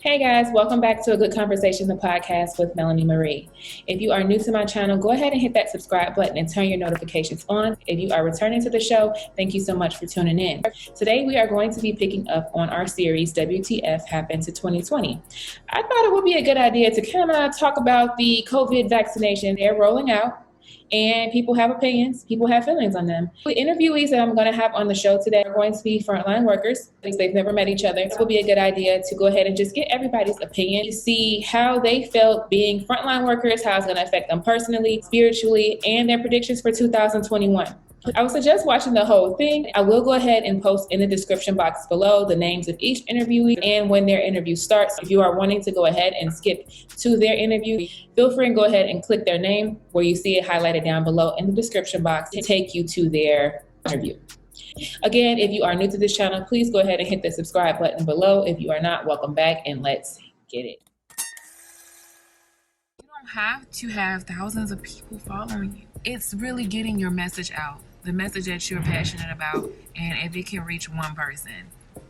Hey guys, welcome back to A Good Conversation, the podcast with Melanie Marie. If you are new to my channel, go ahead and hit that subscribe button and turn your notifications on. If you are returning to the show, thank you so much for tuning in. Today we are going to be picking up on our series, WTF Happened to 2020. I thought it would be a good idea to kind of talk about the COVID vaccination. They're rolling out. And people have opinions, people have feelings on them. The interviewees that I'm going to have on the show today are going to be frontline workers. They've never met each other. This will be a good idea to go ahead and just get everybody's opinion to see how they felt being frontline workers, how it's going to affect them personally, spiritually, and their predictions for 2021. I would suggest watching the whole thing. I will go ahead and post in the description box below the names of each interviewee and when their interview starts. If you are wanting to go ahead and skip to their interview, feel free and go ahead and click their name where you see it highlighted down below in the description box to take you to their interview. Again, if you are new to this channel, please go ahead and hit the subscribe button below. If you are not, welcome back and let's get it. You don't have to have thousands of people following you. It's really getting your message out. The message that you're passionate about, and if it can reach one person,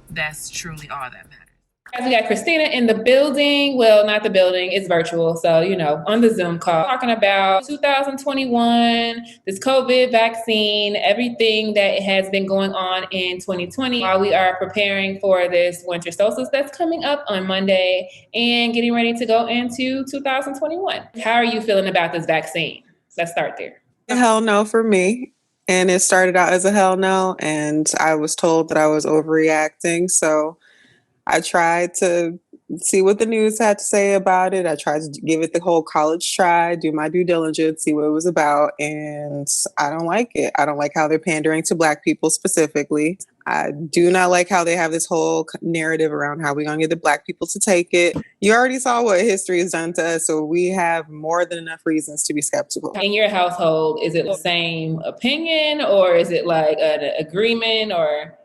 that's truly all that matters. Guys, we got Christina in the building. Well, not the building, it's virtual. So, on the Zoom call, talking about 2021, this COVID vaccine, everything that has been going on in 2020 while we are preparing for this winter solstice that's coming up on Monday and getting ready to go into 2021. How are you feeling about this vaccine? Let's start there. Hell no for me. And it started out as a hell no, and I was told that I was overreacting. So I tried to see what the news had to say about it. I tried to give it the whole college try, do my due diligence, see what it was about. And I don't like it. I don't like how they're pandering to Black people specifically. I do not like how they have this whole narrative around how we're going to get the Black people to take it. You already saw what history has done to us, so we have more than enough reasons to be skeptical. In your household, is it the same opinion or is it like an agreement or?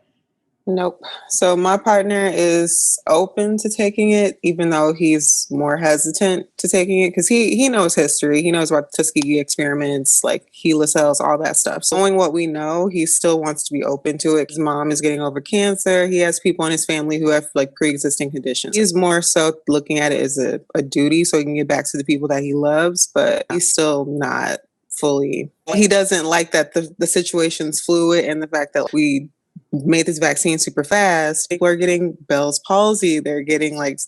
Nope. So my partner is open to taking it, even though he's more hesitant to taking it because he knows history. He knows about the Tuskegee experiments, like HeLa cells, all that stuff. So knowing what we know, he still wants to be open to it. His mom is getting over cancer. He has people in his family who have like pre-existing conditions. He's more so looking at it as a duty so he can get back to the people that he loves, but he's still not fully. He doesn't like that the situation's fluid and the fact that we made this vaccine super fast. People are getting Bell's palsy. They're getting like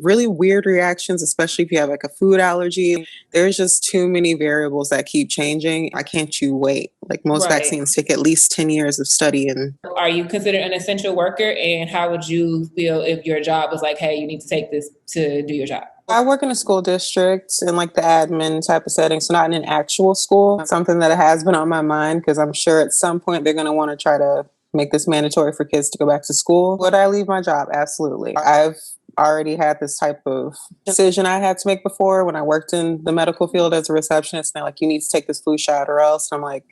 really weird reactions, especially if you have like a food allergy. There's just too many variables that keep changing. Why can't you wait? Like most vaccines take at least 10 years of study. And are you considered an essential worker? And how would you feel if your job was like, hey, you need to take this to do your job? I work in a school district in like the admin type of setting, so not in an actual school. Something that has been on my mind because I'm sure at some point they're going to want to try to make this mandatory for kids to go back to school. Would I leave my job? Absolutely. I've already had this type of decision I had to make before when I worked in the medical field as a receptionist. And they're like, you need to take this flu shot or else. I'm like,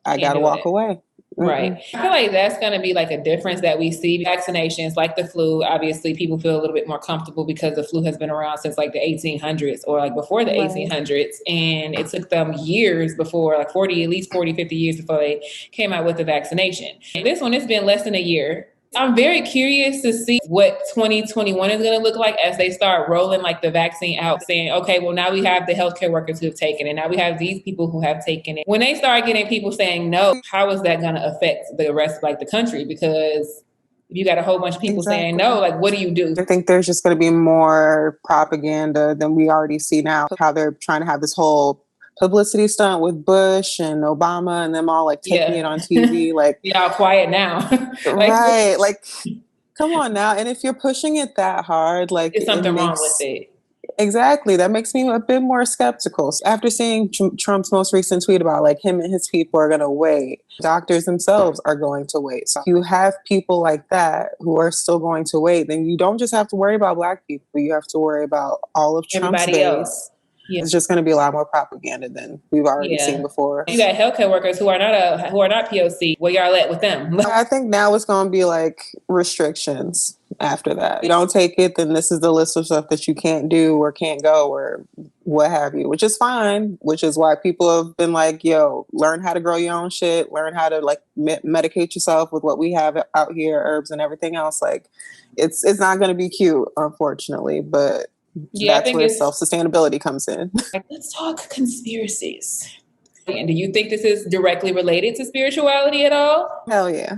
I got to walk away. Right. I feel like that's going to be like a difference that we see. Vaccinations like the flu, obviously people feel a little bit more comfortable because the flu has been around since like the 1800s or like before the 1800s. And it took them years before, like at least 40, 50 years before they came out with the vaccination. And this one, it's been less than a year. I'm very curious to see what 2021 is going to look like as they start rolling like the vaccine out, saying, okay, well, now we have the healthcare workers who have taken it. Now we have these people who have taken it. When they start getting people saying no, how is that going to affect the rest of like the country? Because if you got a whole bunch of people saying no, like, what do you do? I think there's just going to be more propaganda than we already see now, how they're trying to have this whole publicity stunt with Bush and Obama and them all like taking it on TV. Like, y'all quiet now. Right. Like, come on now. And if you're pushing it that hard, like there's something wrong with it. Exactly. That makes me a bit more skeptical. After seeing Trump's most recent tweet about like him and his people are going to wait, doctors themselves are going to wait. So if you have people like that who are still going to wait, then you don't just have to worry about Black people. You have to worry about all of Trump's base. Yeah. It's just going to be a lot more propaganda than we've already seen before. You got healthcare workers who are not POC. Where y'all at with them? I think now it's going to be like restrictions after that. If you don't take it, then this is the list of stuff that you can't do or can't go or what have you, which is fine, which is why people have been like, yo, learn how to grow your own shit, learn how to like medicate yourself with what we have out here, herbs and everything else. Like it's not going to be cute, unfortunately, but that's where self-sustainability comes in. Let's talk conspiracies. And do you think this is directly related to spirituality at all? Hell yeah.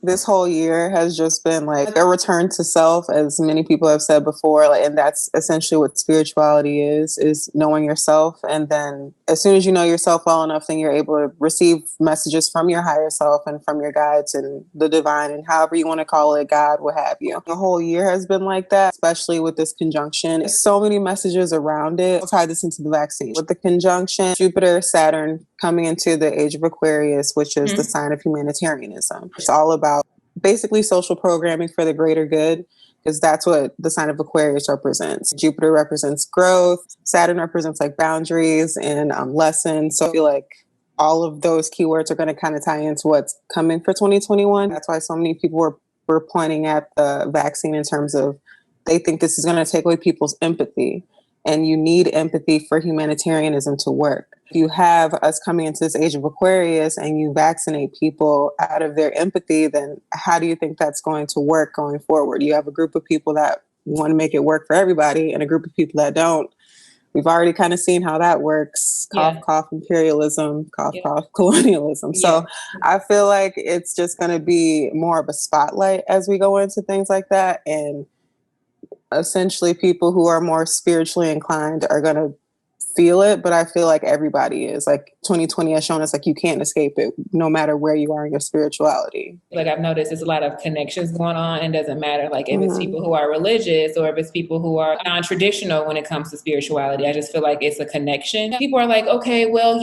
This whole year has just been like a return to self, as many people have said before. Like, and that's essentially what spirituality is knowing yourself. And then as soon as you know yourself well enough, then you're able to receive messages from your higher self and from your guides and the divine and however you want to call it, God, what have you. The whole year has been like that, especially with this conjunction. There's so many messages around it. I'll tie this into the vaccine. With the conjunction, Jupiter, Saturn coming into the age of Aquarius, which is the sign of humanitarianism. It's all about basically social programming for the greater good, because that's what the sign of Aquarius represents. Jupiter represents growth. Saturn represents like boundaries and lessons. So I feel like all of those keywords are going to kind of tie into what's coming for 2021. That's why so many people were pointing at the vaccine in terms of they think this is going to take away people's empathy. And you need empathy for humanitarianism to work. If you have us coming into this age of Aquarius and you vaccinate people out of their empathy, then how do you think that's going to work going forward? You have a group of people that want to make it work for everybody and a group of people that don't. We've already kind of seen how that works. Cough, cough, imperialism, cough, cough, colonialism. So I feel like it's just going to be more of a spotlight as we go into things like that. And essentially people who are more spiritually inclined are going to feel it, but I feel like everybody is. Like 2020 has shown us like you can't escape it no matter where you are in your spirituality. Like I've noticed there's a lot of connections going on, and it doesn't matter like if it's people who are religious or if it's people who are non-traditional when it comes to spirituality. I just feel like it's a connection. People are like, okay, well,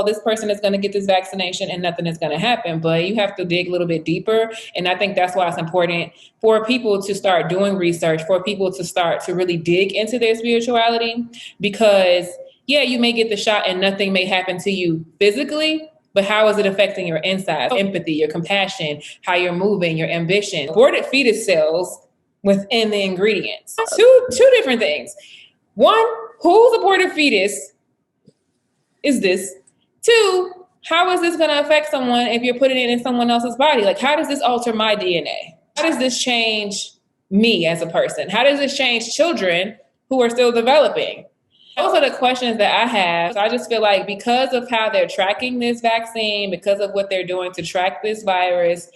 this person is going to get this vaccination and nothing is going to happen, but you have to dig a little bit deeper. And I think that's why it's important for people to start doing research, for people to start to really dig into their spirituality, because you may get the shot and nothing may happen to you physically, but how is it affecting your inside? Empathy, your compassion, how you're moving, your ambition. Aborted fetus cells within the ingredients. Two different things. One, whose aborted fetus is this? Two, how is this going to affect someone if you're putting it in someone else's body? Like, how does this alter my DNA? How does this change me as a person? How does this change children who are still developing? Those are the questions that I have. So I just feel like because of how they're tracking this vaccine, because of what they're doing to track this virus,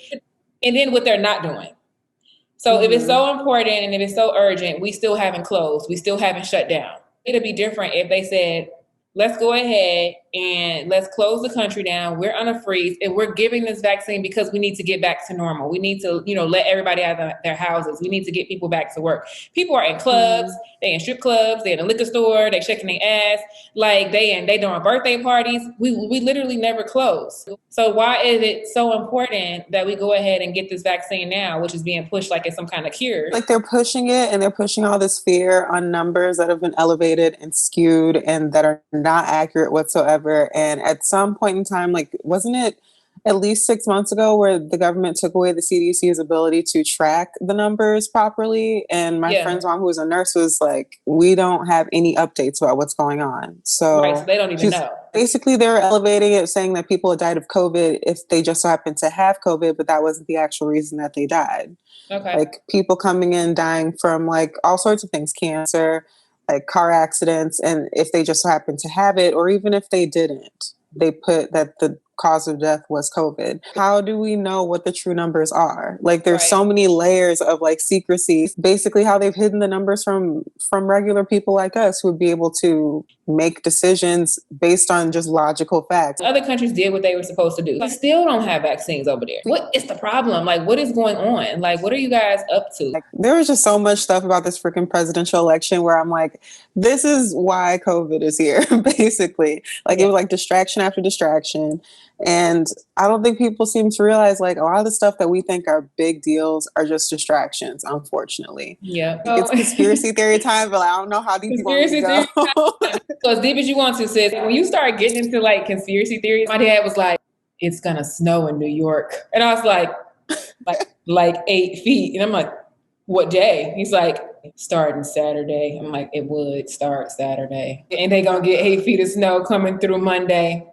and then what they're not doing. So if it's so important and if it's so urgent, we still haven't closed. We still haven't shut down. It'd be different if they said, let's go ahead and let's close the country down. We're on a freeze and we're giving this vaccine because we need to get back to normal. We need to, let everybody out of their houses. We need to get people back to work. People are in clubs, they in strip clubs, they in a liquor store, they shaking their ass, like they doing birthday parties. We literally never close. So why is it so important that we go ahead and get this vaccine now, which is being pushed like it's some kind of cure? Like they're pushing it and they're pushing all this fear on numbers that have been elevated and skewed and that are not accurate whatsoever. And at some point in time, like, wasn't it at least 6 months ago where the government took away the CDC's ability to track the numbers properly? And my friend's mom, who was a nurse, was like, we don't have any updates about what's going on. So they don't even know. Basically, they're elevating it, saying that people died of COVID if they just so happened to have COVID, but that wasn't the actual reason that they died. Okay. Like people coming in dying from like all sorts of things, cancer, like car accidents, and if they just so happened to have it, or even if they didn't, they put that the cause of death was COVID. How do we know what the true numbers are? Like there's so many layers of like secrecy. Basically how they've hidden the numbers from regular people like us who would be able to make decisions based on just logical facts. Other countries did what they were supposed to do. They still don't have vaccines over there. What is the problem? Like, what is going on? Like, what are you guys up to? Like, there was just so much stuff about this freaking presidential election where I'm like, this is why COVID is here, basically. Like, it was like distraction after distraction. And I don't think people seem to realize like a lot of the stuff that we think are big deals are just distractions, unfortunately. Yeah. It's conspiracy theory time, but I don't know how deep you want me to go. So as deep as you want to, sis. When you start getting into like conspiracy theories, my dad was like, "It's gonna snow in New York," and I was like 8 feet, and I'm like, "What day?" He's like, "Starting Saturday." I'm like, "It would start Saturday, and they gonna get 8 feet of snow coming through Monday."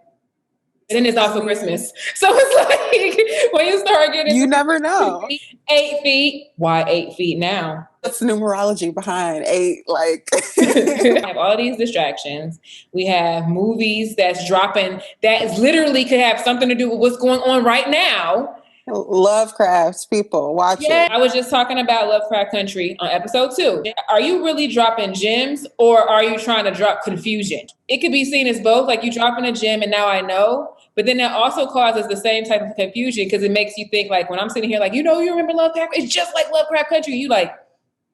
And then it's also Christmas. So it's like when you start getting, you never know. 8 feet. Why 8 feet now? What's the numerology behind 8? Like, we have all these distractions. We have movies that's dropping that literally could have something to do with what's going on right now. Lovecraft, people, watch it. I was just talking about Lovecraft Country on episode 2. Are you really dropping gems or are you trying to drop confusion? It could be seen as both, like you dropping a gem and now I know, but then that also causes the same type of confusion because it makes you think like when I'm sitting here like, you remember Lovecraft? It's just like Lovecraft Country. You like,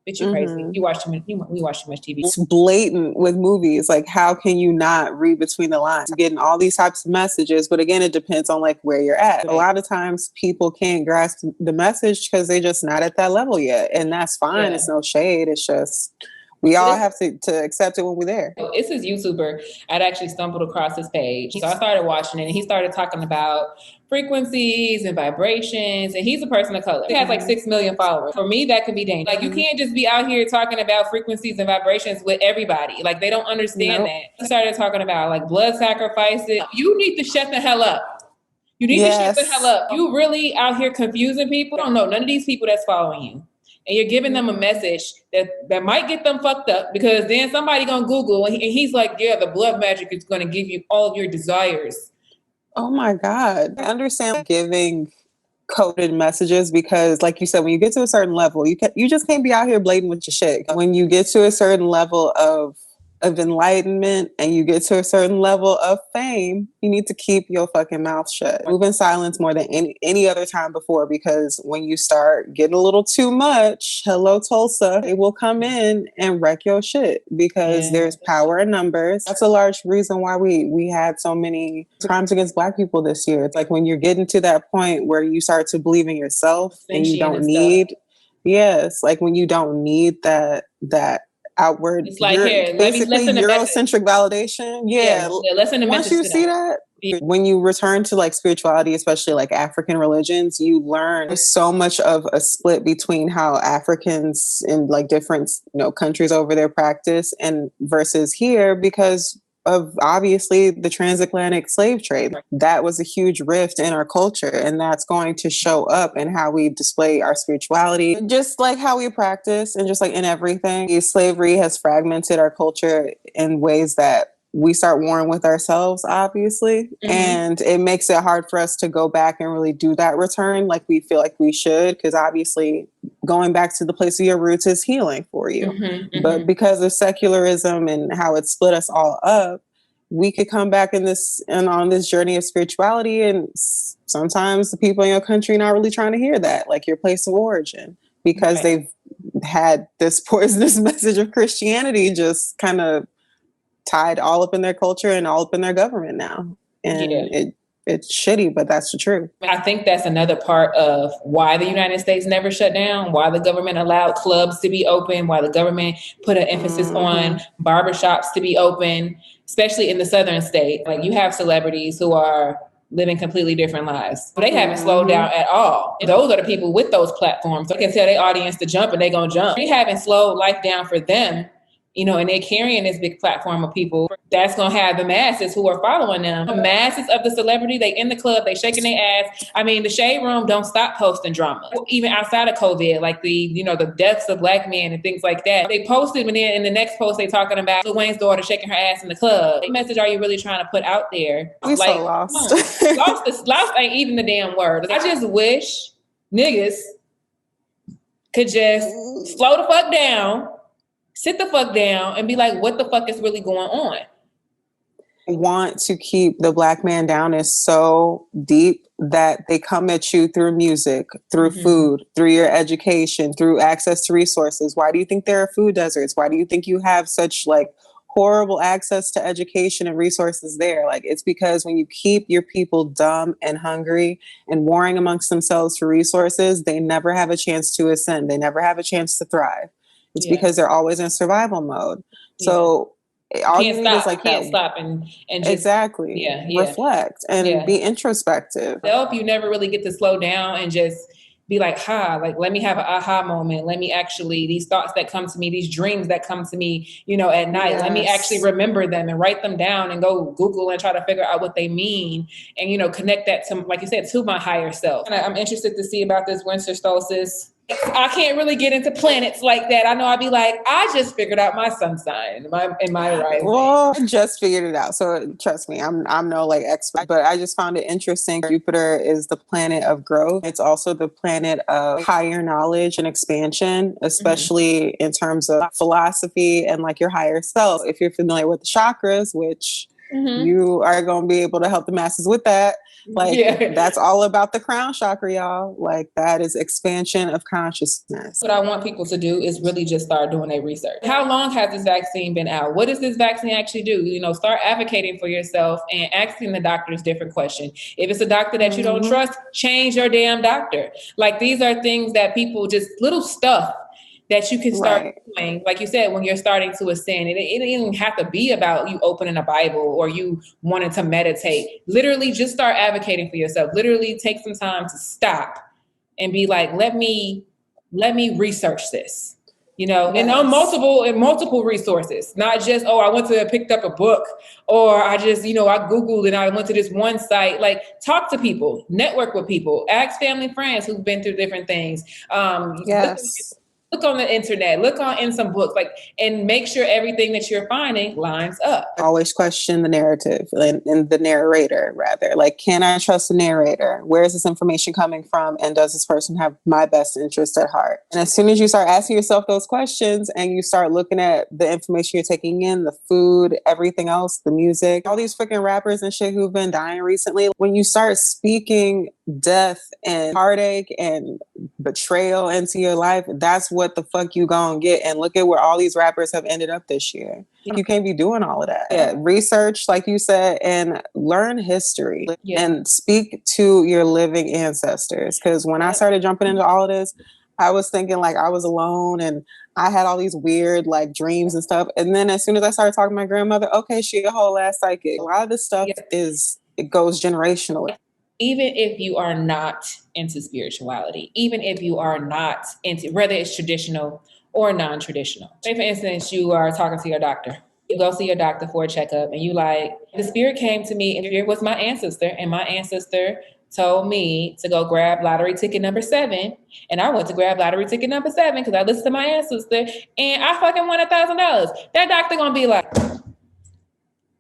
bitch, you crazy. We watch too much TV. It's blatant with movies. Like, how can you not read between the lines? You're getting all these types of messages, but again, it depends on like where you're at. A lot of times people can't grasp the message because they're just not at that level yet. And that's fine. Yeah. It's no shade. It's just, we all have to accept it when we're there. It's this YouTuber. I'd actually stumbled across his page. So I started watching it and he started talking about frequencies and vibrations. And he's a person of color. He has like 6 million followers. For me, that could be dangerous. Like you can't just be out here talking about frequencies and vibrations with everybody. Like they don't understand that. He started talking about like blood sacrifices. You need to shut the hell up. You need to shut the hell up. You really out here confusing people. I don't know none of these people that's following you. And you're giving them a message that might get them fucked up because then somebody gonna Google and he's like, yeah, the blood magic is gonna give you all of your desires. Oh my God. I understand giving coded messages because like you said, when you get to a certain level, you just can't be out here blading with your shit. When you get to a certain level of enlightenment and you get to a certain level of fame, you need to keep your fucking mouth shut. Move in silence more than any other time before, because when you start getting a little too much, hello Tulsa, it will come in and wreck your shit because there's power in numbers. That's a large reason why we had so many crimes against Black people this year. It's like when you're getting to that point where you start to believe in yourself and you don't need, like when you don't need that outward, it's like here, basically Eurocentric validation. Once you see that, when you return to like spirituality, especially like African religions, you learn so much of a split between how Africans in like different countries over their practice and versus here because of obviously the transatlantic slave trade. That was a huge rift in our culture, and that's going to show up in how we display our spirituality, just like how we practice and just like in everything. Slavery has fragmented our culture in ways that we start warring with ourselves, obviously. And it makes it hard for us to go back and really do that return like we feel like we should, because obviously going back to the place of your roots is healing for you. But because of secularism and how it split us all up, we could come back on this journey of spirituality, and sometimes the people in your country not really trying to hear that, like your place of origin, because they've had this poisonous message of Christianity just kind of tied all up in their culture and all up in their government now. And it's shitty, but that's the truth. I think that's another part of why the United States never shut down, why the government allowed clubs to be open, why the government put an emphasis on barbershops to be open, especially in the southern states. Like you have celebrities who are living completely different lives. But they haven't slowed down at all. And those are the people with those platforms. So they can tell their audience to jump and they're going to jump. They haven't slowed life down for them. And they're carrying this big platform of people that's going to have the masses who are following them. The masses of the celebrity, they in the club, they shaking their ass. I mean, the Shade Room don't stop posting drama. Even outside of COVID, like the deaths of Black men and things like that. They posted, and then in the next post, they talking about Lil Wayne's daughter shaking her ass in the club. What message are you really trying to put out there? We so lost. Lost ain't even the damn word. I just wish niggas could just slow the fuck down, sit the fuck down and be like, what the fuck is really going on? Want to keep the Black man down is so deep that they come at you through music, through food, through your education, through access to resources. Why do you think there are food deserts? Why do you think you have such like horrible access to education and resources there. Like, it's because when you keep your people dumb and hungry and warring amongst themselves for resources, they never have a chance to ascend. They never have a chance to thrive. It's because they're always in survival mode. So all you need is like can't stop and just exactly reflect and be introspective. Help you never really get to slow down and just be like, like, let me have an aha moment. Let me actually, these thoughts that come to me, these dreams that come to me, you know, at night, let me actually remember them and write them down and go Google and try to figure out what they mean. And, you know, connect that to, like you said, to my higher self. And I'm interested to see about this winter solstice. I can't really get into planets like that. I know I'd be like, I just figured out my sun sign, my rising. Well, I just figured it out. So trust me, I'm no like expert, but I just found it interesting. Jupiter is the planet of growth. It's also the planet of higher knowledge and expansion, especially in terms of philosophy and like your higher self. If you're familiar with the chakras, which you are going to be able to help the masses with that. Like, that's all about the crown chakra, y'all. Like, that is expansion of consciousness. What I want people to do is really just start doing their research. How long has this vaccine been out? What does this vaccine actually do? You know, start advocating for yourself and asking the doctors different questions. If it's a doctor that you don't trust, change your damn doctor. Like, these are things that people just little stuff that you can start doing, like you said, when you're starting to ascend. It didn't even have to be about you opening a Bible or you wanting to meditate. Literally just start advocating for yourself. Literally take some time to stop and be like, let me research this, you know, and on multiple resources, not just, I went to picked up a book, or I just, you know, I Googled and I went to this one site. Like, talk to people, network with people, ask family, friends who've been through different things. Look on the internet, in some books, like, and make sure everything that you're finding lines up. Always question the narrative and the narrator, rather. Like, can I trust the narrator? Where is this information coming from? And does this person have my best interest at heart? And as soon as you start asking yourself those questions and you start looking at the information you're taking in, the food, everything else, the music, all these freaking rappers and shit who've been dying recently, when you start speaking death and heartache and betrayal into your life, that's what the fuck you gonna get. And look at where all these rappers have ended up this year. You can't be doing all of that. Research, like you said, and learn history and speak to your living ancestors. Because when I started jumping into all of this, I was thinking like I was alone and I had all these weird like dreams and stuff. And then as soon as I started talking to my grandmother, okay, she a whole ass psychic. A lot of this stuff it goes generationally. Even if you are not into spirituality, even if you are not into, whether it's traditional or non-traditional. Say, for instance, you are talking to your doctor. You go see your doctor for a checkup and you like, the spirit came to me and it was my ancestor, and my ancestor told me to go grab lottery ticket number 7. And I went to grab lottery ticket number 7 because I listened to my ancestor and I fucking won $1,000. That doctor gonna be like,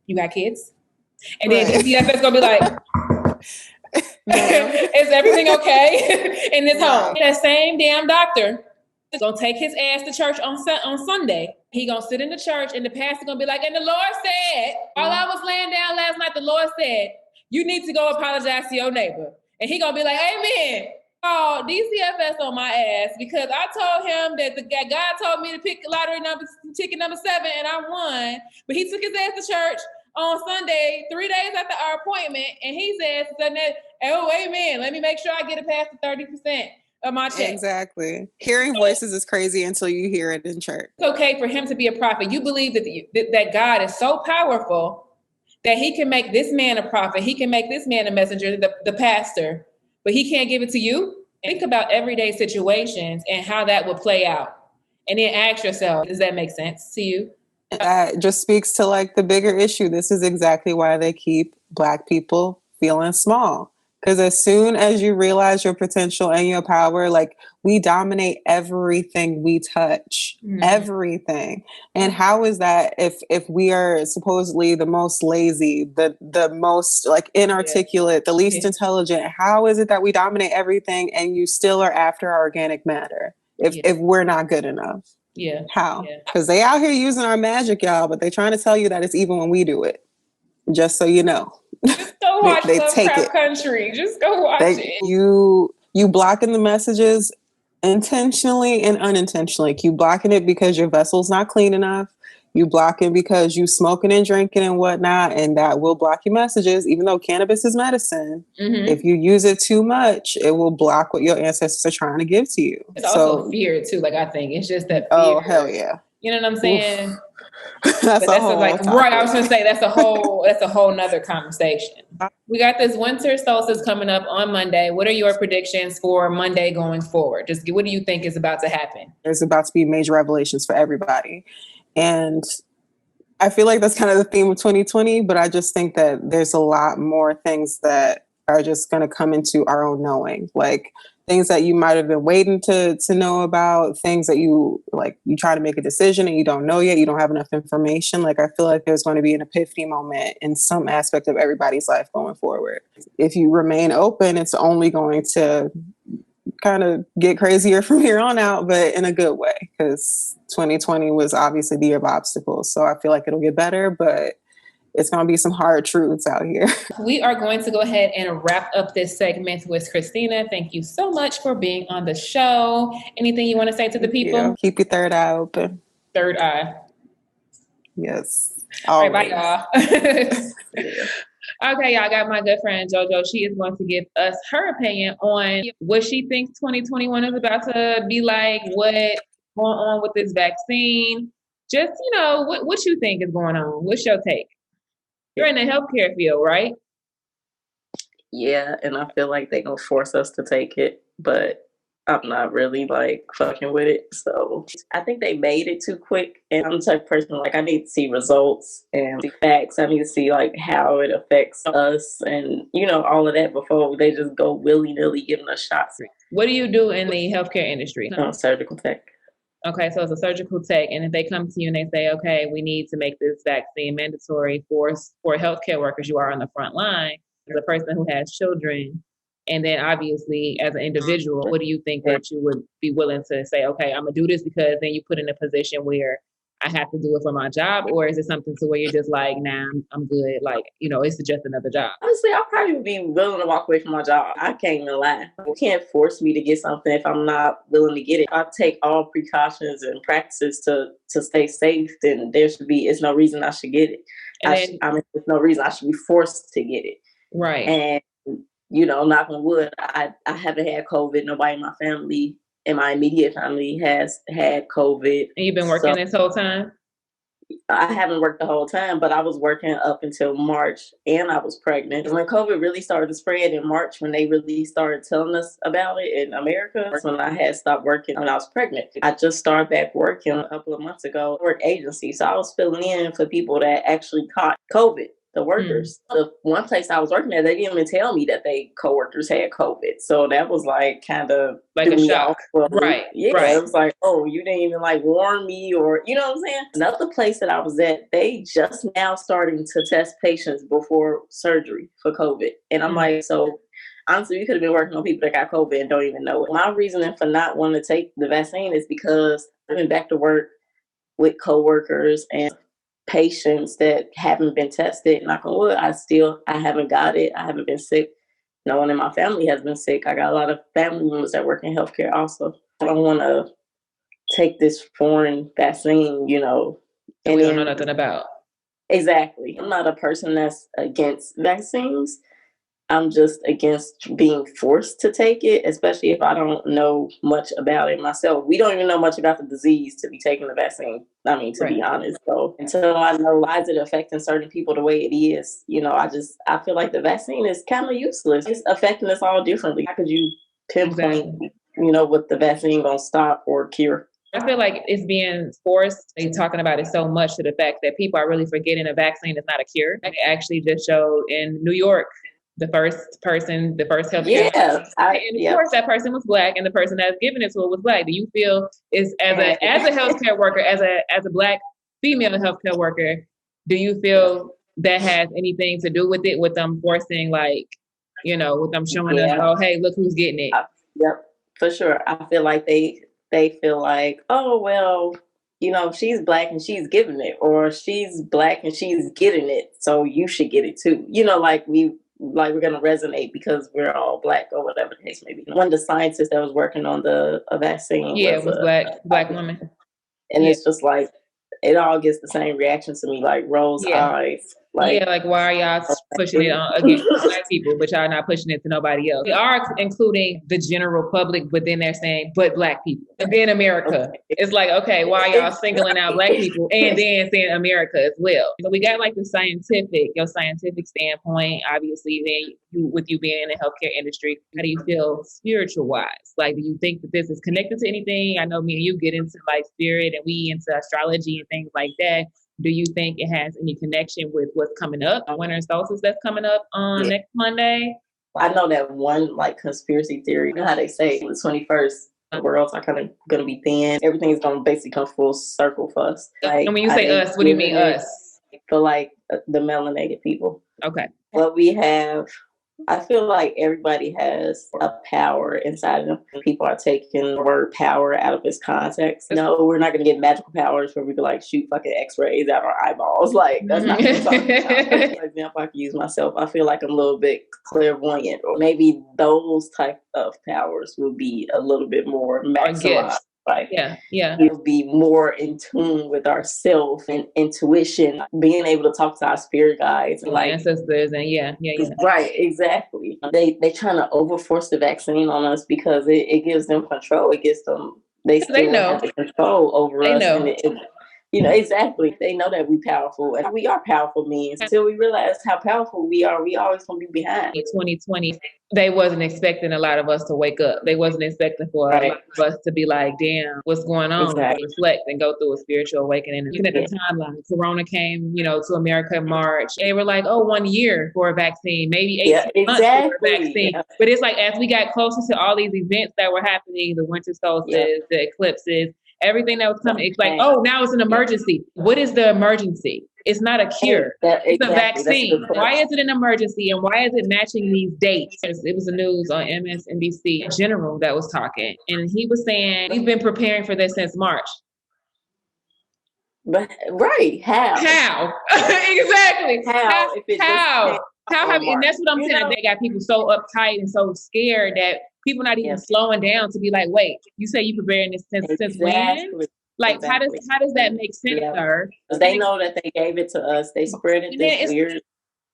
you got kids? And then DCFS gonna be like, is everything okay in this home? That same damn doctor is gonna take his ass to church on Sunday. He gonna sit in the church and the pastor gonna be like, and the Lord said, while I was laying down last night, the Lord said, you need to go apologize to your neighbor. And he gonna be like, amen. Oh, DCFS on my ass because I told him that God told me to pick lottery ticket number 7 and I won. But he took his ass to church on Sunday, 3 days after our appointment, and he says, oh, amen, let me make sure I get it past the 30% of my check. Exactly. Hearing voices is crazy until you hear it in church. It's okay for him to be a prophet. You believe that God is so powerful that he can make this man a prophet. He can make this man a messenger, the pastor, but he can't give it to you. Think about everyday situations and how that would play out. And then ask yourself, does that make sense to you? That just speaks to like the bigger issue. This is exactly why they keep Black people feeling small. Because as soon as you realize your potential and your power, like we dominate everything we touch, everything. And how is that if we are supposedly the most lazy, the most like inarticulate, the least intelligent? How is it that we dominate everything and you still are after our organic matter if we're not good enough? Yeah. How? Because they out here using our magic, y'all, but they're trying to tell you that it's even when we do it. Just so you know. Just go watch Lovecraft Country. Just go watch it. You blocking the messages intentionally and unintentionally. You blocking it because your vessel's not clean enough. You blocking because you smoking and drinking and whatnot, and that will block your messages, even though cannabis is medicine. Mm-hmm. If you use it too much, it will block what your ancestors are trying to give to you. It's also fear too. Like, I think it's just that fear. Oh, hell yeah. You know what I'm saying? That's a whole like, topic. right. I was going to say that's a whole nother conversation. We got this winter solstice coming up on Monday. What are your predictions for Monday going forward? Just what do you think is about to happen? There's about to be major revelations for everybody. And I feel like that's kind of the theme of 2020, but I just think that there's a lot more things that are just going to come into our own knowing, like things that you might have been waiting to know about, things that you try to make a decision and you don't know yet, you don't have enough information. Like, I feel like there's going to be an epiphany moment in some aspect of everybody's life going forward. If you remain open, it's only going to kind of get crazier from here on out, but in a good way, because 2020 was obviously the year of obstacles. So I feel like it'll get better, but it's going to be some hard truths out here. We are going to go ahead and wrap up this segment with Christina. Thank you so much for being on the show. Anything you want to say to the people? Yeah. Keep your third eye open. Third eye. Yes. All right, bye, y'all. Okay, y'all, got my good friend JoJo. She is going to give us her opinion on what she thinks 2021 is about to be like, what's going on with this vaccine. Just, what you think is going on. What's your take? You're in the healthcare field, right? Yeah, and I feel like they're going to force us to take it, but I'm not really fucking with it. So I think they made it too quick. And I'm the type of person, I need to see results and facts. I need to see how it affects us and, all of that before they just go willy-nilly giving us shots. What do you do in the healthcare industry? Surgical tech. Okay, so it's a surgical tech. And if they come to you and they say, okay, we need to make this vaccine mandatory for healthcare workers, you are on the front line, as a person who has children. And then obviously as an individual, what do you think that you would be willing to say, okay, I'm going to do this, because then you put in a position where I have to do it for my job? Or is it something to where you're just like, nah, I'm good. It's just another job. Honestly, I'll probably be willing to walk away from my job. I can't even lie. You can't force me to get something if I'm not willing to get it. I take all precautions and practices to stay safe, then it's no reason I should get it. There's no reason I should be forced to get it. Right. And knock on wood, I haven't had COVID. Nobody in my immediate family has had COVID. And you've been working this whole time? I haven't worked the whole time, but I was working up until March, and I was pregnant. When COVID really started to spread in March, when they really started telling us about it in America, that's when I had stopped working when I was pregnant. I just started back working a couple of months ago, work agency. So I was filling in for people that actually caught COVID. The workers. The one place I was working at, they didn't even tell me that they coworkers had COVID. So that was kind of a shock. Right. Yeah. Right. It was like, oh, you didn't even warn me, or you know what I'm saying? Another place that I was at, they just now starting to test patients before surgery for COVID. And I'm like, so honestly, we could have been working on people that got COVID and don't even know it. My reasoning for not wanting to take the vaccine is because I've been back to work with coworkers and patients that haven't been tested. Knock on wood, I haven't got it. I haven't been sick. No one in my family has been sick. I got a lot of family members that work in healthcare also. I don't want to take this foreign vaccine, and we don't know nothing about. Exactly. I'm not a person that's against vaccines. I'm just against being forced to take it, especially if I don't know much about it myself. We don't even know much about the disease to be taking the vaccine. To be honest. So until I know why is it affecting certain people the way it is, I feel like the vaccine is kind of useless. It's affecting us all differently. How could you pinpoint, what the vaccine gonna stop or cure? I feel like it's being forced. They're talking about it so much to the fact that people are really forgetting a vaccine is not a cure. They actually just showed in New York, the first healthcare. Yeah. Of course, that person was Black, and the person that's giving it to it was Black. Do you feel as a healthcare worker, as a Black female healthcare worker, do you feel that has anything to do with it, with them forcing, with them showing us, oh, hey, look who's getting it? Yep, for sure. I feel like they feel like, oh, well, she's Black and she's giving it, or she's Black and she's getting it, so you should get it too. We're going to resonate because we're all Black, or whatever the case may be. One of the scientists that was working on a vaccine was Black woman. And it's just it all gets the same reaction to me, like rose eyes. Like, yeah, like why are y'all pushing it on against Black people, but y'all not pushing it to nobody else? They are including the general public, but then they're saying, but Black people. And then America. Okay. It's like, okay, why are y'all singling out Black people and then saying America as well? So we got like your scientific standpoint, obviously, then with you being in the healthcare industry, how do you feel spiritual wise? Like, do you think that this is connected to anything? I know me and you get into like spirit and we into astrology and things like that. Do you think it has any connection with what's coming up, winter solstice that's coming up on next Monday? I know that one like conspiracy theory, you know how they say the 21st, the world's are kind of going to be thin. Everything's going to basically come full circle for us. Like, and when you say us, what do you mean us? For like the melanated people. Okay. What we have, I feel like everybody has a power inside of them. People are taking the word power out of its context. No, we're not going to get magical powers where we can like shoot fucking x-rays out our eyeballs. Like, that's not what I'm talking about. For example, I can use myself. I feel like I'm a little bit clairvoyant, or maybe those type of powers will be a little bit more maximized. Like, we'll be more in tune with ourselves and intuition, being able to talk to our spirit guides and like ancestors, and right, exactly. They trying to overforce the vaccine on us because it gives them control. It gives them they know have the control over us. And you know, exactly. They know that we powerful, and we are powerful beings. Until we realize how powerful we are, we always gonna be behind. 2020, they wasn't expecting a lot of us to wake up. They wasn't expecting for a lot of us to be like, damn, what's going on? Exactly. Reflect and go through a spiritual awakening. And at the timeline, Corona came, to America in March. They were like, 1 year for a vaccine, maybe 18 months for a vaccine. Yeah. But it's like, as we got closer to all these events that were happening, the winter solstice, the eclipses, everything that was coming, it's like, now it's an emergency. What is the emergency? It's not a cure. It's a vaccine. Why is it an emergency, and why is it matching these dates? It was the news on MSNBC General that was talking, and he was saying we've been preparing for this since March. But how? Exactly. How? How have, and that's what I'm saying. They got people so uptight and so scared that people not even slowing down to be like, wait, you say you preparing this since when? Like, how does that make sense, sir? They know that they gave it to us. They spread it this weird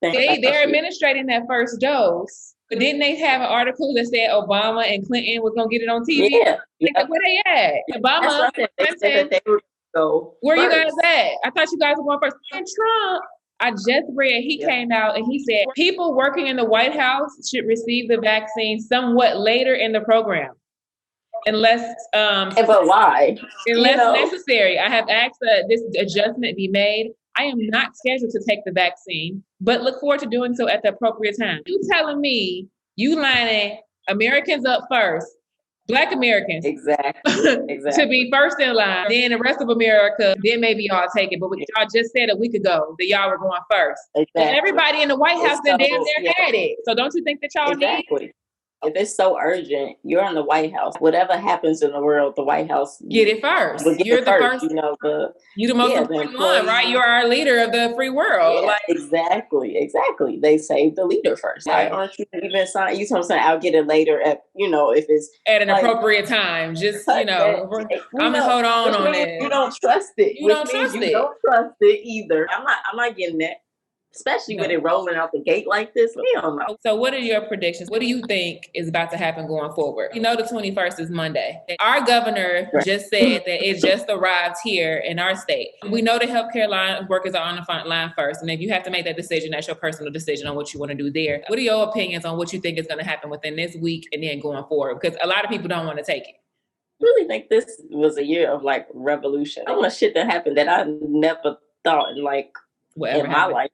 thing. They're administrating that first dose, but didn't they have an article that said Obama and Clinton was gonna get it on TV? Yeah. Like, where they at? Obama, Clinton. Where you guys at? I thought you guys were going first. And Trump, I just read, he came out and he said people working in the White House should receive the vaccine somewhat later in the program. Unless, but why? Unless necessary. I have asked that this adjustment be made. I am not scheduled to take the vaccine, but look forward to doing so at the appropriate time. You telling me you lining Americans up first, Black Americans, exactly, to be first in line, then the rest of America, then maybe y'all take it. But what y'all just said a week ago that y'all were going first. Exactly. And everybody in the White House then damn near had it. So don't you think that y'all need? If it's so urgent, you're in the White House. Whatever happens in the world, the White House get it first. You're the first. You're the most important one, right? You're our leader of the free world. Yeah, exactly. They saved the leader first. Why aren't you even signing? You know what I'm saying? I'll get it later at if it's at an appropriate time. Just I'm gonna hold on it. You don't trust it. You don't trust it. You don't trust it either. I'm not getting that. Especially with it rolling out the gate like this. We don't know. So what are your predictions? What do you think is about to happen going forward? The 21st is Monday. Our governor just said that it just arrived here in our state. We know the healthcare line workers are on the front line first. And if you have to make that decision, that's your personal decision on what you want to do there. What are your opinions on what you think is going to happen within this week and then going forward? Because a lot of people don't want to take it. I really think this was a year of like revolution. So much shit that happened that I never thought in my life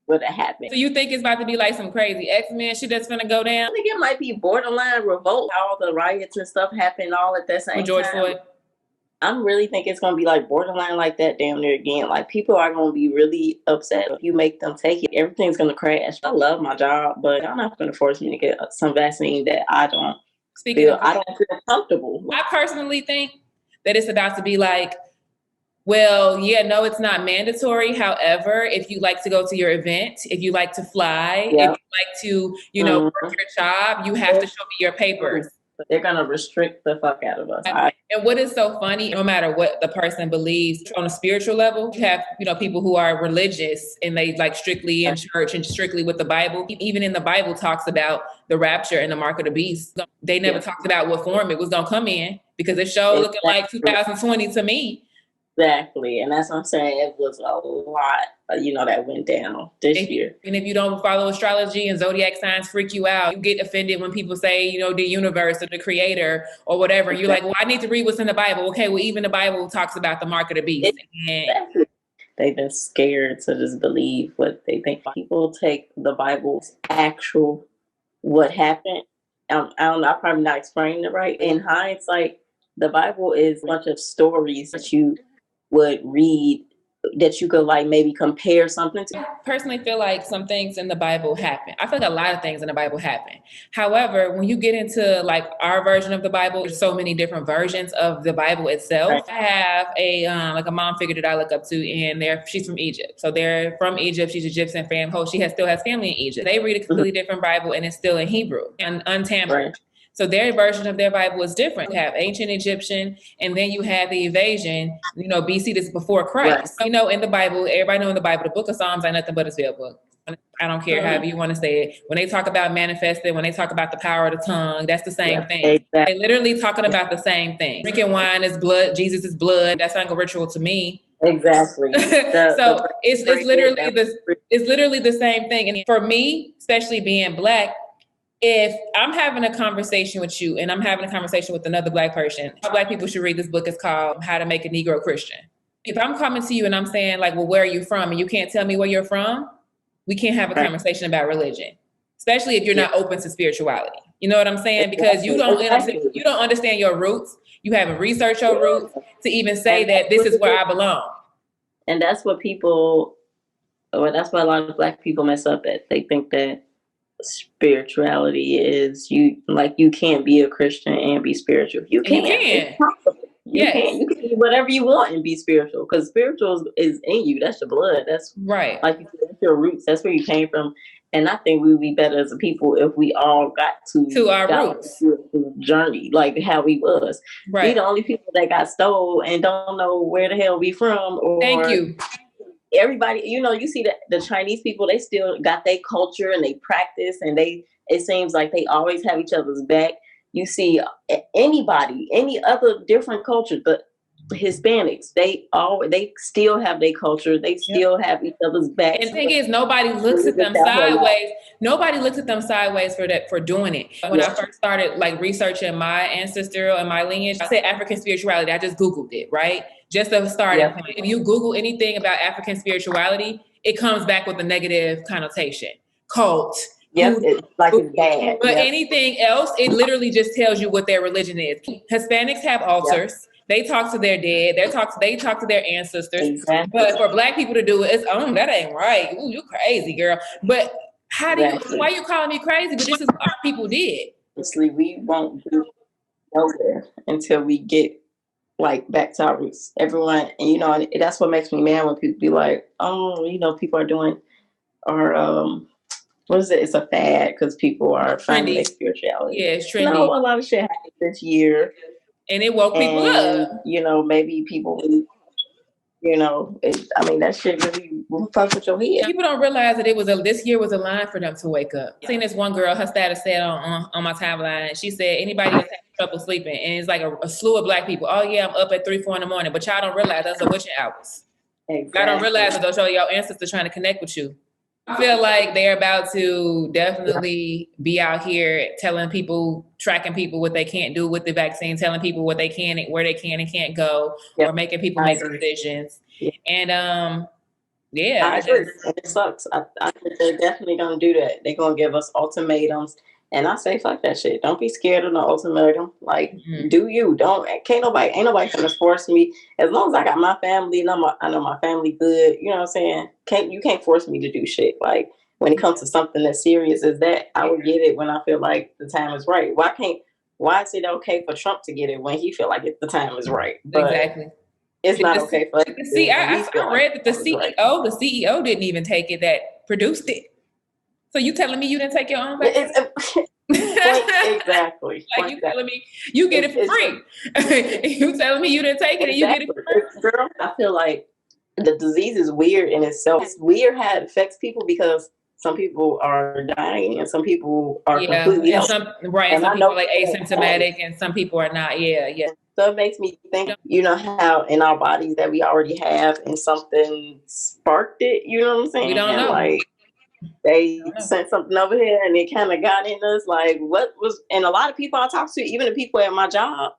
would have happened. So you think it's about to be like some crazy X-Men shit that's gonna go down? I think it might be borderline revolt. All the riots and stuff happened all at that same time. George Floyd. I'm really thinking it's gonna be like borderline like that down there again. Like people are gonna be really upset if you make them take it. Everything's gonna crash. I love my job, but I'm not gonna force me to get some vaccine that I don't feel comfortable. I personally think that it's about to be like, well, no, it's not mandatory. However, if you like to go to your event, if you like to fly, if you like to, work your job, you have to show me your papers. They're going to restrict the fuck out of us. And what is so funny, no matter what the person believes on a spiritual level, you have, people who are religious and they like strictly in church and strictly with the Bible. Even in the Bible talks about the rapture and the mark of the beast. They never talked about what form it was going to come in, because it showed looking like 2020 to me. Exactly. And that's what I'm saying. It was a lot, that went down this year. And if you don't follow astrology and zodiac signs freak you out, you get offended when people say, the universe or the creator or whatever. You're like, well, I need to read what's in the Bible. Okay, well, even the Bible talks about the mark of the beast. Exactly. They've been scared to just believe what they think. People take the Bible's actual what happened. I don't know, I'm probably not explaining it right. In hindsight, the Bible is a bunch of stories that you would read that you could like maybe compare something to. I personally feel like some things in the Bible happen. I feel like a lot of things in the Bible happen. However, when you get into like our version of the Bible, there's so many different versions of the Bible itself. Right. I have a mom figure that I look up to, and she's from Egypt. So they're from Egypt. She's Egyptian family. She still has family in Egypt. They read a completely different Bible, and it's still in Hebrew and untampered. Right. So their version of their Bible is different. You have ancient Egyptian, and then you have the invasion, BC, this is before Christ. Right. In the Bible, everybody know in the Bible, the book of Psalms ain't nothing but a spell book. I don't care however you want to say it. When they talk about manifesting, when they talk about the power of the tongue, that's the same thing. Exactly. They literally talking about the same thing. Drinking wine is blood. Jesus is blood. That's not a ritual to me. Exactly. It's literally the same thing. And for me, especially being Black, if I'm having a conversation with you and I'm having a conversation with another Black person, Black people should read this book. It's called How to Make a Negro Christian. If I'm coming to you and I'm saying like, well, where are you from? And you can't tell me where you're from, we can't have a conversation about religion, especially if you're not open to spirituality. You know what I'm saying? Because you don't understand your roots. You haven't researched your roots to even say that this is where I belong. And that's what that's why a lot of Black people mess up at. They think that spirituality is you can't be a Christian and be spiritual. You can. You can be whatever you want and be spiritual, because spiritual is in you. That's your blood. That's right. Like that's your roots. That's where you came from. And I think we would be better as a people if we all got to our roots journey, like how we was. Right. We the only people that got stole and don't know where the hell we from. Thank you. Everybody, you see that the Chinese people, they still got their culture and they practice, and it seems like they always have each other's back. You see anybody, any other different culture, but Hispanics, they still have their culture. They still have each other's back. And the thing is, nobody looks at them sideways. Nobody looks at them sideways for doing it. When I first started like researching my ancestral and my lineage, I said African spirituality. I just Googled it, right? Just a starting point. If you Google anything about African spirituality, it comes back with a negative connotation. Cult. Yes, it's bad. But anything else, it literally just tells you what their religion is. Hispanics have altars. Yep. They talk to their dead. They talk to their ancestors. Exactly. But for Black people to do it, it's that ain't right. Ooh, you crazy, girl. But why you calling me crazy? But this is what our people did. Honestly, we won't be nowhere until we get back to our roots. Everyone, and that's what makes me mad when people be like, people are doing what is it? It's a fad because people are finding their spirituality. Yeah, it's trendy. A lot of shit happened this year. And it woke people up. Maybe people, that shit really will fuck with your head. People don't realize that this year was a line for them to wake up. I seen this one girl, her status said on my timeline, and she said, anybody that's having trouble sleeping, and it's like a slew of Black people. Oh yeah, I'm up at 3, 4 in the morning, but y'all don't realize that's a witching hours. Exactly. Y'all don't realize that those are your ancestors trying to connect with you. I feel like they're about to definitely be out here telling people, tracking people what they can't do with the vaccine, telling people what they can and where they can and can't go, or making people make decisions. Yeah. And I agree. It sucks. I think they're definitely gonna do that. They're gonna give us ultimatums. And I say, fuck that shit. Don't be scared of the ultimatum. Do you? Ain't nobody gonna force me. As long as I got my family and I know my family good, you know what I'm saying? You can't force me to do shit. When it comes to something as serious as that, I would get it when I feel like the time is right. Why is it okay for Trump to get it when he feel like the time is right? But exactly. It's not okay for see, I read that the CEO didn't even take it, that produced it. So you telling me you didn't take your own vaccine? Exactly. Like you telling me you get it for free. You telling me you didn't take it and you get it for free. Girl, I feel like the disease is weird in itself. It's weird how it affects people because some people are dying and some people are completely healthy. Some people are like asymptomatic and some people are not. Yeah. So it makes me think, you know, how in our bodies that we already have and something sparked it, you know what I'm saying? We don't know. Like they sent something over here and it kind of got in us. Like what was, and a lot of people I talk to, even the people at my job,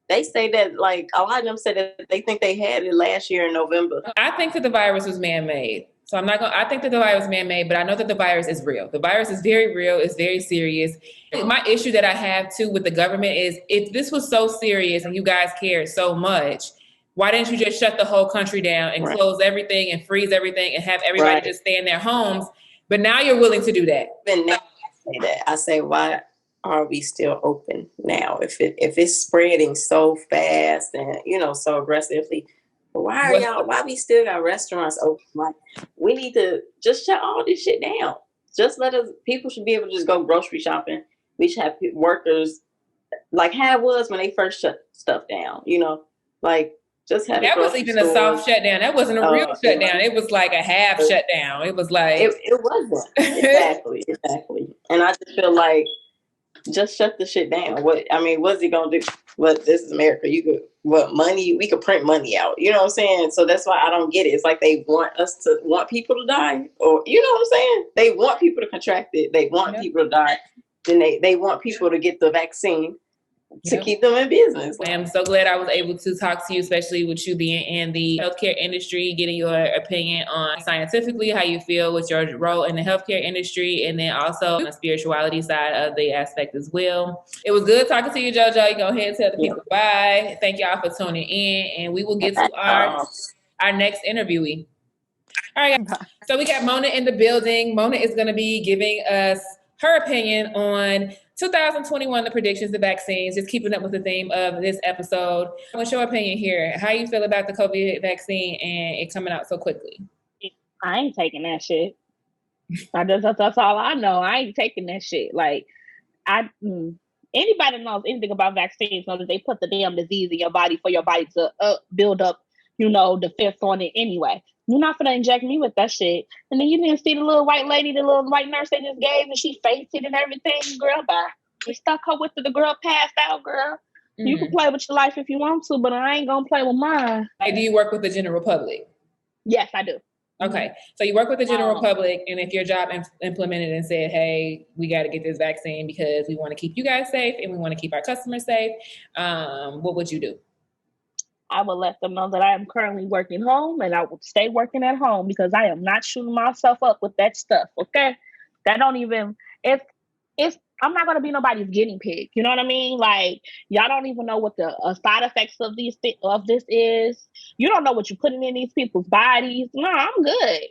they say that, like, a lot of them said that they think they had it last year in November. I think that the virus was man-made. So I think that the virus was man-made, but I know that the virus is real. The virus is very real. It's very serious. My issue that I have too with the government is if this was so serious and you guys cared so much, why didn't you just shut the whole country down and close everything and freeze everything and have everybody just stay in their homes? But now you're willing to do that. Even now I say that. I say, why are we still open now? If it's spreading so fast and, you know, so aggressively, why we still got restaurants open? Like, we need to just shut all this shit down. Just people should be able to just go grocery shopping. We should have workers like how it was when they first shut stuff down, you know, like just have that was even a soft shutdown. That wasn't a real shutdown. It was like a half shutdown. It was like it wasn't. Exactly. And I just feel like just shut the shit down. What's he gonna do? This is America. Money, we could print money out. You know what I'm saying? So that's why I don't get it. It's like they want people to die, or you know what I'm saying? They want people to contract it. They want people to die. Then they want people to get the vaccine to keep them in business. I'm so glad I was able to talk to you, especially with you being in the healthcare industry, getting your opinion on scientifically how you feel with your role in the healthcare industry, and then also on the spirituality side of the aspect as well. It was good talking to you, JoJo. You go ahead and tell the people bye. Thank y'all for tuning in, and we will get to our next interviewee. All right, so we got Mona in the building. Mona is going to be giving us her opinion on 2021, the predictions, the vaccines, just keeping up with the theme of this episode. What's your opinion here? How you feel about the COVID vaccine and it coming out so quickly? I ain't taking that shit. That's all I know. I ain't taking that shit. Like, anybody that knows anything about vaccines knows that they put the damn disease in your body for your body to build up, you know, defense on it anyway. You're not gonna inject me with that shit. And then you didn't see the little white lady, the little white nurse they just gave, and she fainted and everything. Girl, bye. We stuck her with the girl passed out, girl. Mm-hmm. You can play with your life if you want to, but I ain't gonna play with mine. Hey, do you work with the general public? Yes, I do. Okay, so you work with the general public, and if your job implemented and said, hey, we got to get this vaccine because we want to keep you guys safe and we want to keep our customers safe, what would you do? I would let them know that I am currently working home and I will stay working at home because I am not shooting myself up with that stuff. Okay. That don't even, I'm not going to be nobody's guinea pig. You know what I mean? Like, y'all don't even know what the side effects of this is. You don't know what you're putting in these people's bodies. No, I'm good.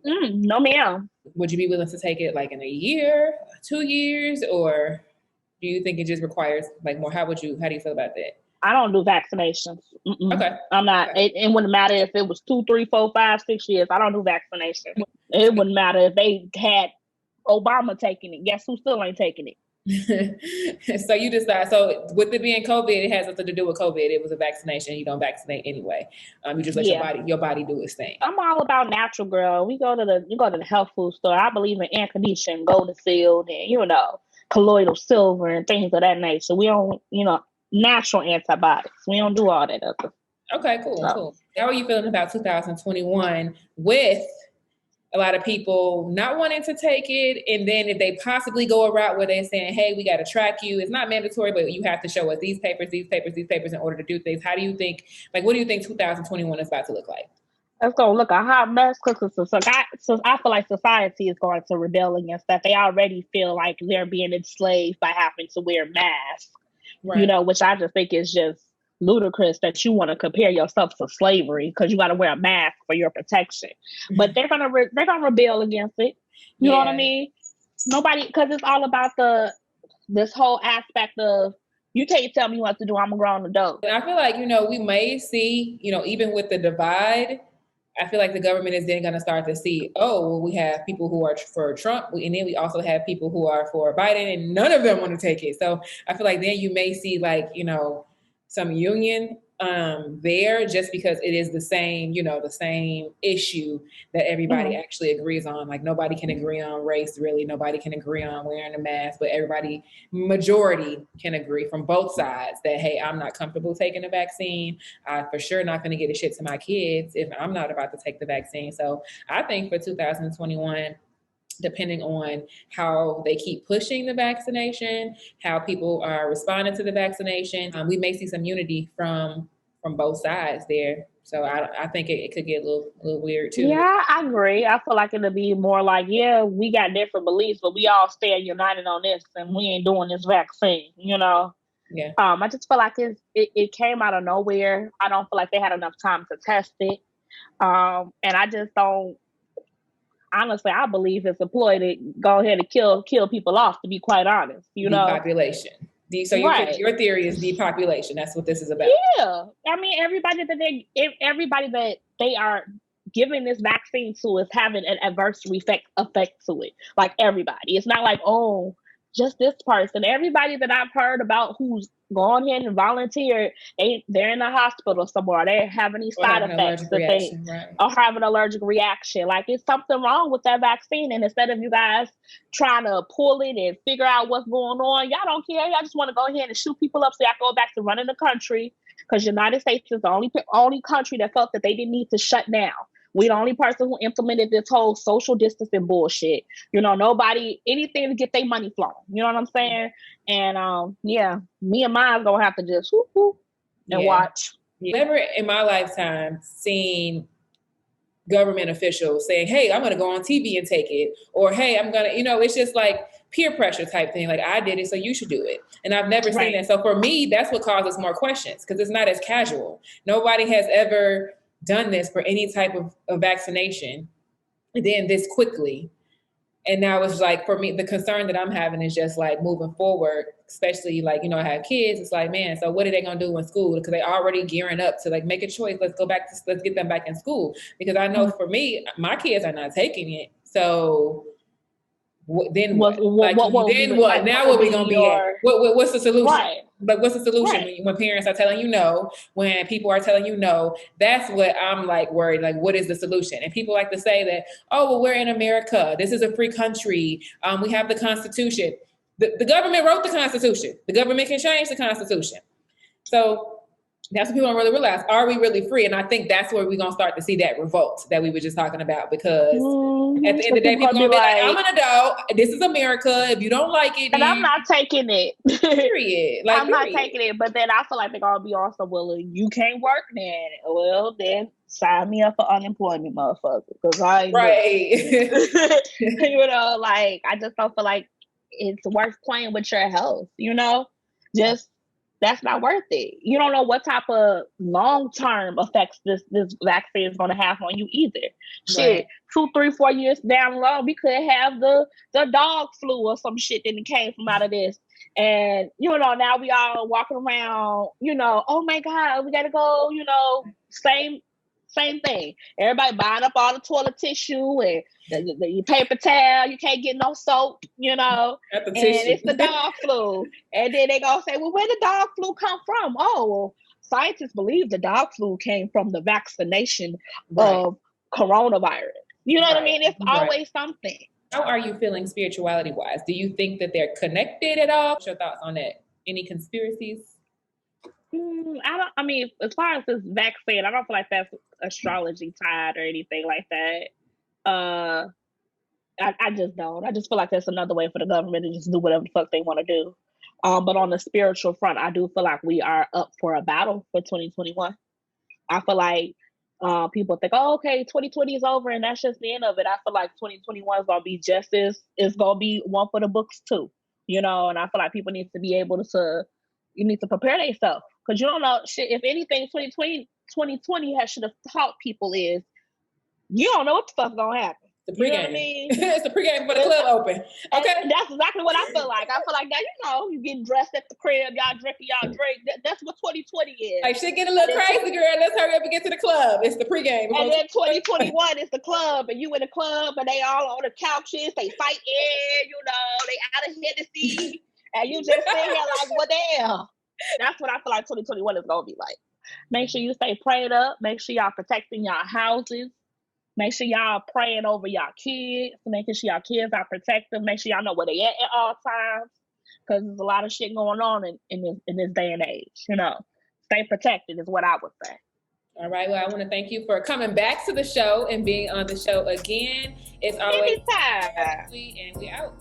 No, ma'am. Would you be willing to take it like in a year, 2 years, or do you think it just requires like more? How do you feel about that? I don't do vaccinations. Okay. I'm not. Okay. It wouldn't matter if it was 2, 3, 4, 5, 6 years. I don't do vaccinations. It wouldn't matter if they had Obama taking it. Guess who still ain't taking it? So you decide. So with it being COVID, it has nothing to do with COVID. It was a vaccination. You don't vaccinate anyway. You just let your body do its thing. I'm all about natural, girl. You go to the health food store. I believe in air conditioning, golden sealed, and colloidal silver and things of that nature. We don't, natural antibiotics. We don't do all that other. Okay, cool. How are you feeling about 2021 with a lot of people not wanting to take it? And then if they possibly go a route where they're saying, hey, we got to track you. It's not mandatory, but you have to show us these papers in order to do things. How do you think, what do you think 2021 is about to look like? It's going to look a hot mess because I feel like society is going to rebel against that. They already feel like they're being enslaved by having to wear masks. Right. Which I just think is just ludicrous that you want to compare yourself to slavery because you got to wear a mask for your protection. Mm-hmm. But they're gonna rebel against it. You know what I mean? Nobody, because it's all about this whole aspect of you can't tell me what to do. I'm a grown adult. And I feel like we may see even with the divide. I feel like the government is then going to start to see, oh, well, we have people who are for Trump, and then we also have people who are for Biden, and none of them want to take it. So I feel like then you may see like, you know, some union there, just because it is the same, you know, the same issue that everybody actually agrees on. Like nobody can agree on race, really. Nobody can agree on wearing a mask, but everybody, majority can agree from both sides that, hey, I'm not comfortable taking a vaccine. I'm for sure not going to get a shit to my kids if I'm not about to take the vaccine. So I think for 2021, depending on how they keep pushing the vaccination, how people are responding to the vaccination, we may see some unity from both sides there. So I think it could get a little weird too. Yeah, I agree. I feel like it'll be more like, yeah, we got different beliefs, but we all stand united on this, and we ain't doing this vaccine, you know? Yeah. I just feel like it came out of nowhere. I don't feel like they had enough time to test it. And I just don't, honestly, I believe it's a ploy to go ahead and kill people off, to be quite honest, you know? Depopulation. So Right. your theory is depopulation. That's what this is about. Yeah. I mean, everybody that they are giving this vaccine to is having an adverse effect to it. Like everybody. It's not like, oh, just this person. Everybody that I've heard about who's gone in and volunteered, they're in a hospital somewhere. They're having these side effects that they are having an allergic reaction. Like it's something wrong with that vaccine. And instead of you guys trying to pull it and figure out what's going on, y'all don't care. Y'all just want to go ahead and shoot people up so y'all go back to running the country, because United States is the only country that felt that they didn't need to shut down. We the only person who implemented this whole social distancing bullshit. You know, nobody, anything to get their money flowing. You know what I'm saying? And yeah, me and mine's gonna have to just whoop and watch. Never in my lifetime seen government officials saying, hey, I'm gonna go on TV and take it, or hey, I'm gonna, you know, it's just like peer pressure type thing. Like I did it, so you should do it. And I've never seen that. So for me, that's what causes more questions, because it's not as casual. Nobody has ever done this for any type of vaccination, and then this quickly. And now it's like, for me, the concern that I'm having is just like moving forward, especially like, you know, I have kids. It's like, man, so what are they going to do in school? Because they already gearing up to like make a choice. Let's get them back in school. Because I know for me, my kids are not taking it. So then what? Now what are we going to be at? What's the solution? Right. Like, what's the solution when parents are telling you no, when people are telling you no? That's what I'm like worried. Like, what is the solution? And people like to say that, oh, well, we're in America. This is a free country. We have the Constitution. The government wrote the Constitution. The government can change the Constitution. So that's what people don't really realize. Are we really free? And I think that's where we're going to start to see that revolt that we were just talking about, because at the end of the day, people are going to be like, I'm an adult. This is America. If you don't like it, and I'm not taking it. Period. Like, I'm not taking it. But then I feel like they're going to be also, well, you can't work then. Well, then sign me up for unemployment, motherfucker. Because I ain't you know, like, I just don't feel like it's worth playing with your health, you know? Just, that's not worth it. You don't know what type of long-term effects this vaccine is going to have on you either. Shit, 2, 3, 4 years down the road, we could have the dog flu or some shit that came from out of this. And, you know, now we all walking around, you know, oh my God, we got to go, you know, same thing. Everybody buying up all the toilet tissue and the paper towel. You can't get no soap, you know. And it's the dog flu. And then they gonna say, well, where did the dog flu come from? Oh, well, scientists believe the dog flu came from the vaccination of coronavirus. You know what I mean? It's always something. How are you feeling spirituality-wise? Do you think that they're connected at all? What's your thoughts on that? Any conspiracies? I mean, as far as this vaccine, I don't feel like that's astrology tied or anything like that. I just don't. I just feel like that's another way for the government to just do whatever the fuck they want to do. But on the spiritual front, I do feel like we are up for a battle for 2021. I feel like people think, oh, okay, 2020 is over and that's just the end of it. I feel like 2021 is going to be just as, it's going to be one for the books too, you know, and I feel like people need to be able to, you need to prepare themselves, because you don't know shit. If anything, 2020 should have taught people is, you don't know what the fuck's going to happen. The You know pregame. what I mean? It's the pregame for the club open. Okay. And that's exactly what I feel like. I feel like now, you getting dressed at the crib, y'all drinking y'all drink. That's what 2020 is. Like, shit getting a little crazy, girl. Let's hurry up and get to the club. It's the pregame. And then 2021 is the club, and you in the club, and they all on the couches, they fighting, they out of Hennessy, and you just sitting here like, what the hell? That's what I feel like 2021 is gonna be like. Make sure you stay prayed up. Make sure y'all protecting y'all houses. Make sure y'all praying over y'all kids. Making sure y'all kids are protected. Make sure y'all know where they at all times, because there's a lot of shit going on in this day and age. Stay protected is what I would say. All right. Well, I want to thank you for coming back to the show and being on the show again. It's always anytime. And we out.